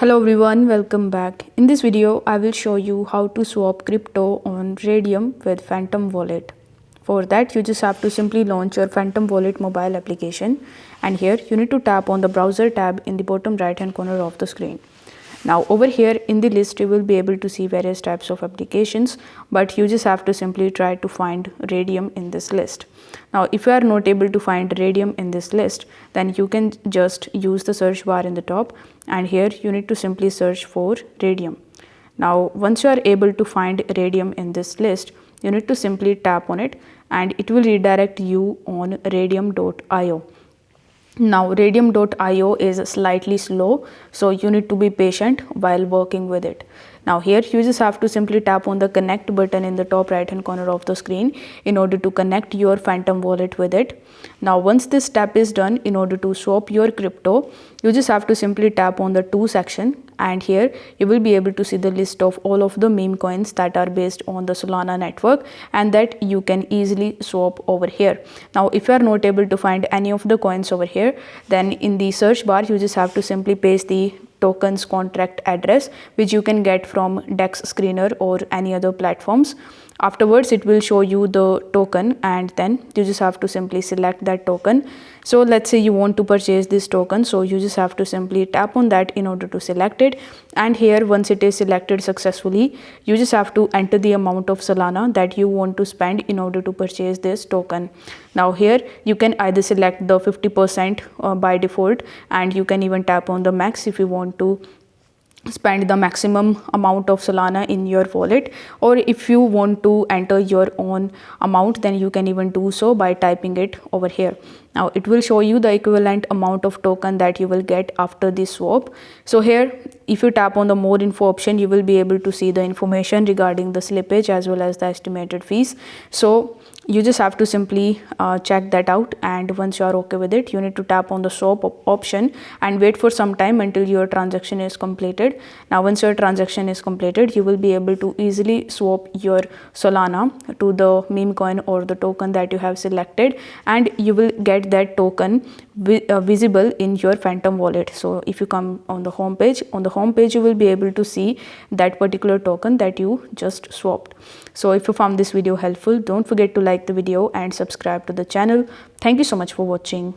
Hello everyone, welcome back. In this video, I will show you how to swap crypto on Raydium with Phantom Wallet. For that, you just have to simply launch your Phantom Wallet mobile application, and here you need to tap on the browser tab in the bottom right hand corner of the screen. Now over here in the list you will be able to see various types of applications, but you just have to simply try to find Raydium in this list. Now if you are not able to find Raydium in this list, then you can just use the search bar in the top, and here you need to simply search for Raydium. Now once you are able to find Raydium in this list, you need to simply tap on it and it will redirect you on raydium.io. Now Raydium.io is slightly slow, so you need to be patient while working with it. Now here you just have to simply tap on the connect button in the top right hand corner of the screen in order to connect your Phantom wallet with it. Now once this step is done, in order to swap your crypto, you just have to simply tap on the to section, and here you will be able to see the list of all of the meme coins that are based on the Solana network and that you can easily swap over here. Now if you are not able to find any of the coins over here, then in the search bar you just have to simply paste the tokens contract address, which you can get from Dex Screener or any other platforms. Afterwards it will show you the token, and then you just have to simply select that token. So let's say you want to purchase this token, so you just have to simply tap on that in order to select it, and here once it is selected successfully, you just have to enter the amount of Solana that you want to spend in order to purchase this token. Now here you can either select the 50% by default, and you can even tap on the max if you want to spend the maximum amount of Solana in your wallet, or if you want to enter your own amount, then you can even do so by typing it over here. Now it will show you the equivalent amount of token that you will get after this swap. So here if you tap on the more info option, you will be able to see the information regarding the slippage as well as the estimated fees. So you just have to simply check that out, and once you are okay with it, you need to tap on the swap option and wait for some time until your transaction is completed. Now once your transaction is completed, you will be able to easily swap your Solana to the meme coin or the token that you have selected, and you will get that token visible in your Phantom wallet. So if you come on the home page, you will be able to see that particular token that you just swapped. So if you found this video helpful, don't forget to like the video and subscribe to the channel. Thank you so much for watching.